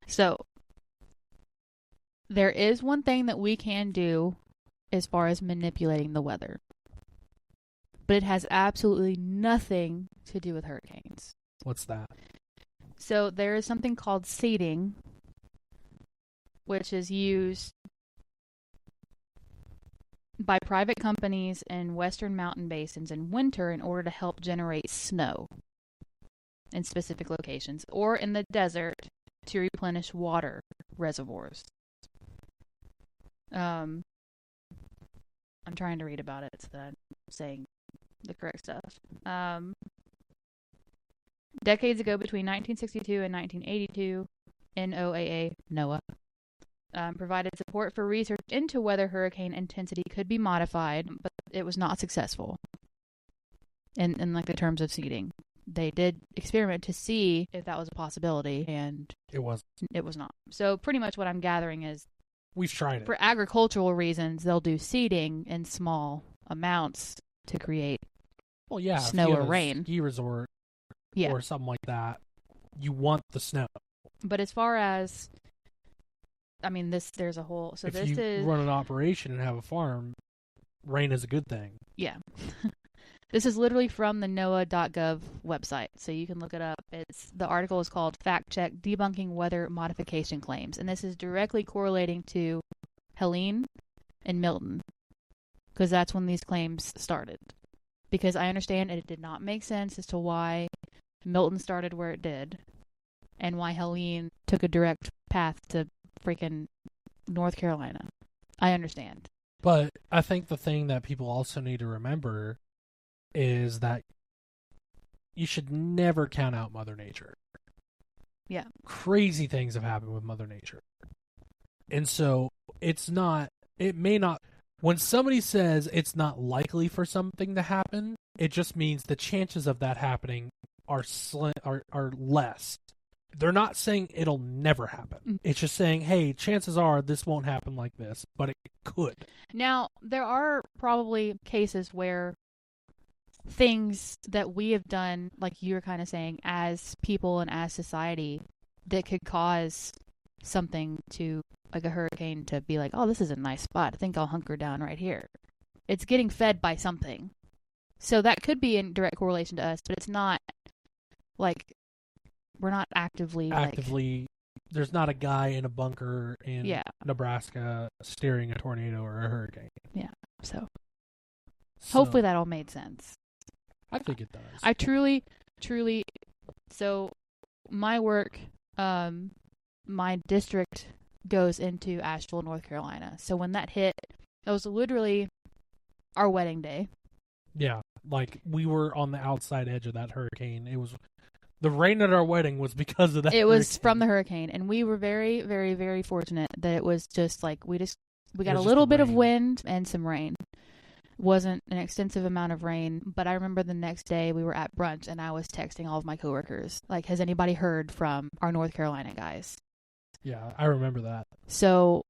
So, there is one thing that we can do as far as manipulating the weather. But it has absolutely nothing to do with hurricanes. What's that? So, there is something called seeding, which is used by private companies in western mountain basins in winter in order to help generate snow in specific locations, or in the desert to replenish water reservoirs. I'm trying to read about it so that I'm saying the correct stuff. Decades ago, between 1962 and 1982, NOAA provided support for research into whether hurricane intensity could be modified, but it was not successful in like the terms of seeding. They did experiment to see if that was a possibility, and it was not. So pretty much what I'm gathering is we've tried it. For agricultural reasons, they'll do seeding in small amounts to create snow or rain. Ski resort or something like that. You want the snow. But as far as, I mean, there's a whole. So if this you run an operation and have a farm, rain is a good thing. Yeah. This is literally from the NOAA.gov website, so you can look it up. The article is called Fact Check Debunking Weather Modification Claims, and this is directly correlating to Helene and Milton, because that's when these claims started. Because I understand it did not make sense as to why Milton started where it did, and why Helene took a direct path to freaking North Carolina. I understand. But I think the thing that people also need to remember is that you should never count out Mother Nature. Yeah. Crazy things have happened with Mother Nature. And so it may not, when somebody says it's not likely for something to happen, it just means the chances of that happening are less. They're not saying it'll never happen. It's just saying, hey, chances are this won't happen like this, but it could. Now, there are probably cases where things that we have done, like you were kind of saying, as people and as society, that could cause something to, like a hurricane, to be like, oh, this is a nice spot. I think I'll hunker down right here. It's getting fed by something. So that could be in direct correlation to us, but it's not like we're not actively there's not a guy in a bunker in Nebraska steering a tornado or a hurricane. Yeah. So hopefully that all made sense. I think it does. I truly, so my work, my district goes into Asheville, North Carolina. So when that hit, it was literally our wedding day. Yeah, like we were on the outside edge of that hurricane. It was the rain at our wedding was because of that. It was from the hurricane, and we were very, very, very fortunate that it was just like we got a little bit of wind and some rain. Wasn't an extensive amount of rain, but I remember the next day we were at brunch and I was texting all of my coworkers, like, has anybody heard from our North Carolina guys? Yeah, I remember that. So,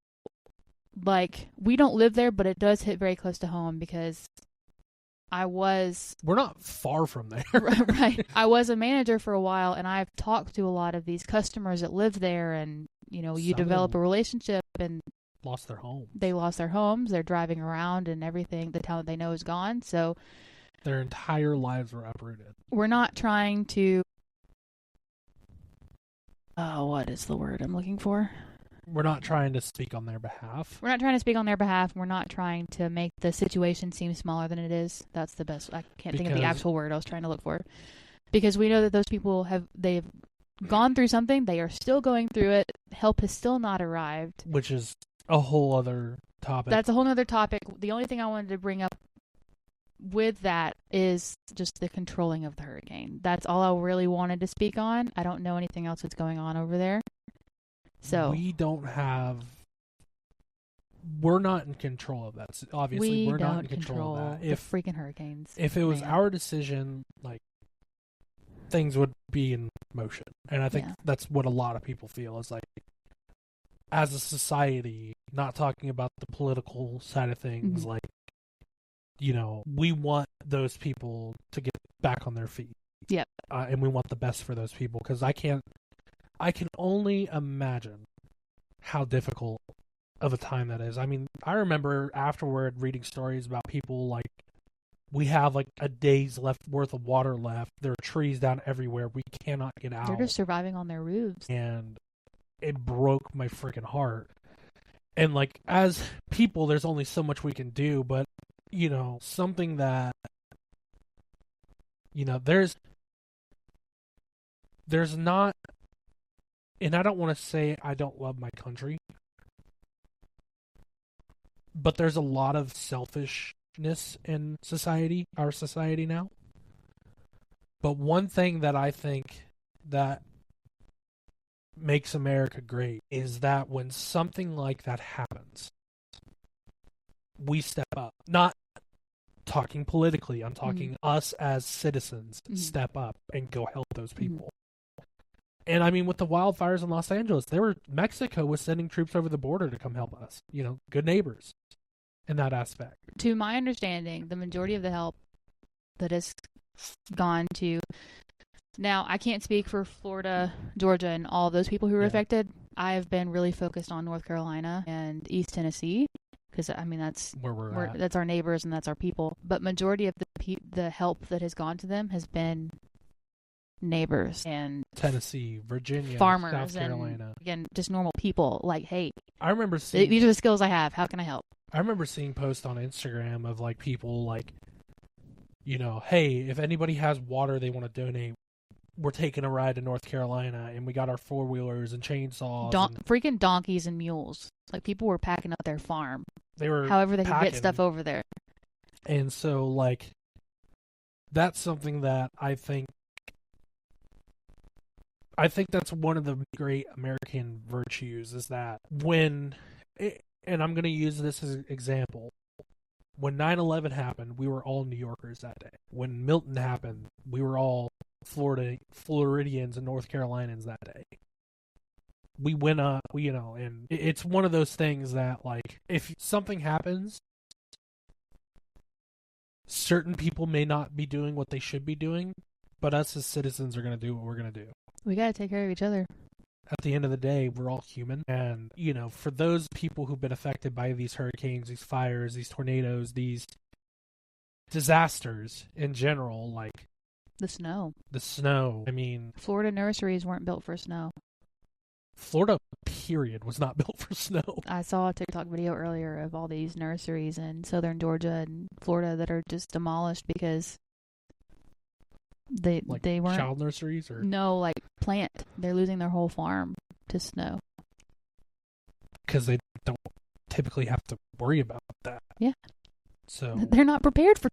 like, we don't live there, but it does hit very close to home because we're not far from there. Right. I was a manager for a while, and I've talked to a lot of these customers that live there, and, you know, you develop a relationship, and lost their homes. They lost their homes. They're driving around, and everything, the town that they know is gone. So their entire lives were uprooted. We're not trying to, what is the word I'm looking for? we're not trying to speak on their behalf. We're not trying to speak on their behalf. We're not trying to make the situation seem smaller than it is. That's the best. I can't think of the actual word I was trying to look for. Because we know that those people they've gone through something. They are still going through it. Help has still not arrived. Which is a whole other topic. That's a whole other topic. The only thing I wanted to bring up with that is just the controlling of the hurricane. That's all I really wanted to speak on. I don't know anything else that's going on over there. So we're not in control of that. Obviously, we're not in control of that. The freaking hurricanes. If it was our decision, like, things would be in motion. And I think that's what a lot of people feel is like, as a society, not talking about the political side of things, like, you know, we want those people to get back on their feet. Yep. And we want the best for those people, because I can only imagine how difficult of a time that is. I mean, I remember afterward reading stories about people like, we have like a day's worth of water left. There are trees down everywhere. We cannot get out. They're just surviving on their roofs. And it broke my freaking heart. And like, as people, there's only so much we can do, but you know, something that, you know, there's not, and I don't want to say I don't love my country, but there's a lot of selfishness in society, our society now. But one thing that I think that makes America great is that when something like that happens, we step up. Not talking politically, I'm talking us as citizens step up and go help those people. And I mean, with the wildfires in Los Angeles, Mexico was sending troops over the border to come help us. You know, good neighbors in that aspect. To my understanding, the majority of the help that has gone to... Now, I can't speak for Florida, Georgia, and all those people who were affected. I have been really focused on North Carolina and East Tennessee, because I mean that's where we're at. That's our neighbors and that's our people. But majority of the help that has gone to them has been neighbors and Tennessee, Virginia, farmers, South Carolina, and again, just normal people. Like, hey, I remember seeing these are the skills I have. How can I help? I remember seeing posts on Instagram of like people like, you know, hey, if anybody has water they want to donate, we're taking a ride to North Carolina, and we got our 4-wheelers and chainsaws. Freaking donkeys and mules. Like, people were packing up their farm. They were however they could get stuff over there. And so, like, that's something that I think that's one of the great American virtues is that and I'm going to use this as an example. When 9/11 happened, we were all New Yorkers that day. When Milton happened, we were all Floridians and North Carolinians that day. We went up, you know, and it's one of those things that, like, if something happens, certain people may not be doing what they should be doing, but us as citizens are going to do what we're going to do. We got to take care of each other. At the end of the day, we're all human. And, you know, for those people who've been affected by these hurricanes, these fires, these tornadoes, these disasters in general, like the snow. I mean, Florida nurseries weren't built for snow. Florida, period, was not built for snow. I saw a TikTok video earlier of all these nurseries in southern Georgia and Florida that are just demolished because they weren't child nurseries or no, like plant. They're losing their whole farm to snow because they don't typically have to worry about that. Yeah, so they're not prepared for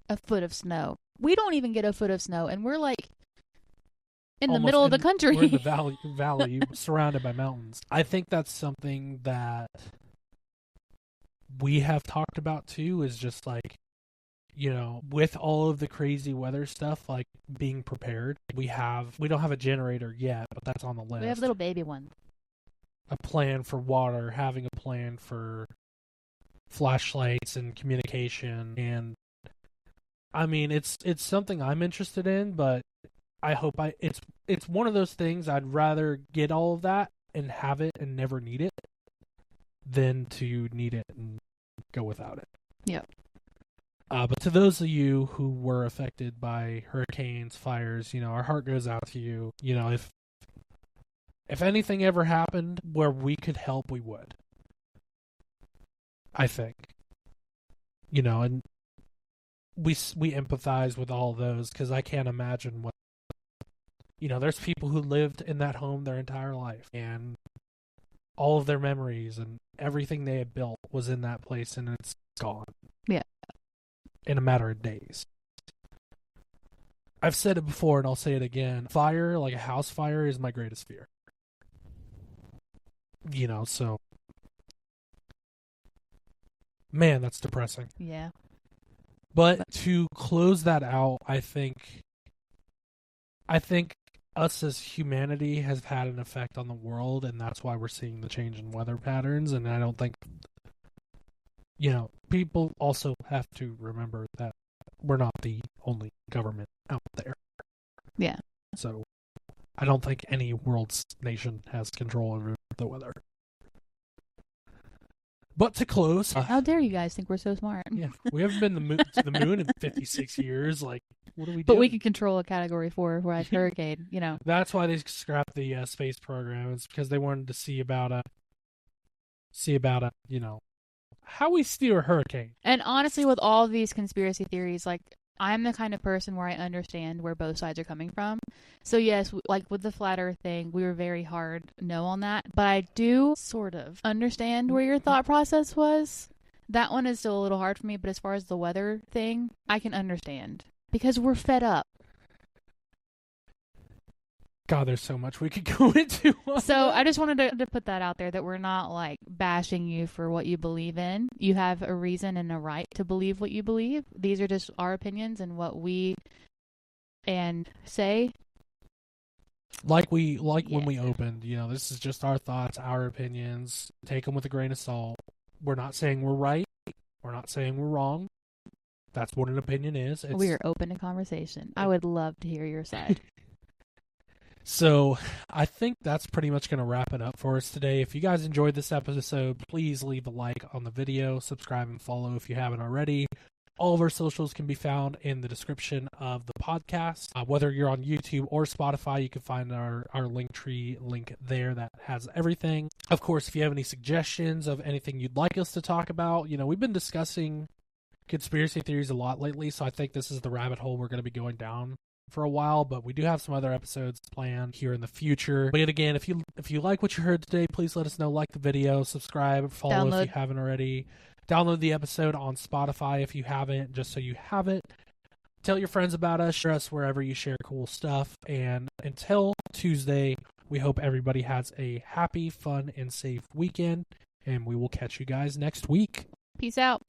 a foot of snow. We don't even get a foot of snow, and we're like in the middle of the country. We're in the valley surrounded by mountains. I think that's something that we have talked about too, is just like, you know, with all of the crazy weather stuff, like being prepared. We don't have a generator yet, but that's on the list. We have little baby ones. A plan for water, having a plan for flashlights and communication, and I mean, it's something I'm interested in, but I hope it's one of those things I'd rather get all of that and have it and never need it than to need it and go without it. Yeah. But to those of you who were affected by hurricanes, fires, you know, our heart goes out to you. You know, If anything ever happened where we could help, we would. I think. And we empathize with all those because I can't imagine what. There's people who lived in that home their entire life, and all of their memories and everything they had built was in that place, and it's gone. Yeah. In a matter of days. I've said it before, and I'll say it again. Fire, like a house fire, is my greatest fear. So... Man, that's depressing. Yeah. But to close that out, I think us as humanity has had an effect on the world, and that's why we're seeing the change in weather patterns. And I don't think, people also have to remember that we're not the only government out there. Yeah. So I don't think any world's nation has control over the weather. But to close... How dare you guys think we're so smart? Yeah, we haven't been to the moon in 56 years. Like, what are we doing? But we can control a Category 4 hurricane, That's why they scrapped the space program. It's because they wanted to see about how we steer a hurricane. And honestly, with all these conspiracy theories, like, I'm the kind of person where I understand where both sides are coming from. So yes, like with the flat earth thing, we were very hard no on that. But I do sort of understand where your thought process was. That one is still a little hard for me, but as far as the weather thing, I can understand. Because we're fed up. God, there's so much we could go into. So I just wanted to put that out there, that we're not like bashing you for what you believe in. You have a reason and a right to believe what you believe. These are just our opinions and what we say. When we opened, this is just our thoughts, our opinions. Take them with a grain of salt. We're not saying we're right. We're not saying we're wrong. That's what an opinion is. We are open to conversation. I would love to hear your side. So I think that's pretty much going to wrap it up for us today. If you guys enjoyed this episode, please leave a like on the video, subscribe and follow if you haven't already. All of our socials can be found in the description of the podcast. Whether you're on YouTube or Spotify, you can find our Linktree link there that has everything. Of course, if you have any suggestions of anything you'd like us to talk about, we've been discussing conspiracy theories a lot lately, so I think this is the rabbit hole we're going to be going down for a while, but we do have some other episodes planned here in the future. But again, if you like what you heard today, please let us know. Like the video, subscribe, follow if you haven't already. Download the episode on Spotify if you haven't, just so you have it. Tell your friends about us, share us wherever you share cool stuff. And until Tuesday, we hope everybody has a happy, fun, and safe weekend, and we will catch you guys next week. Peace out.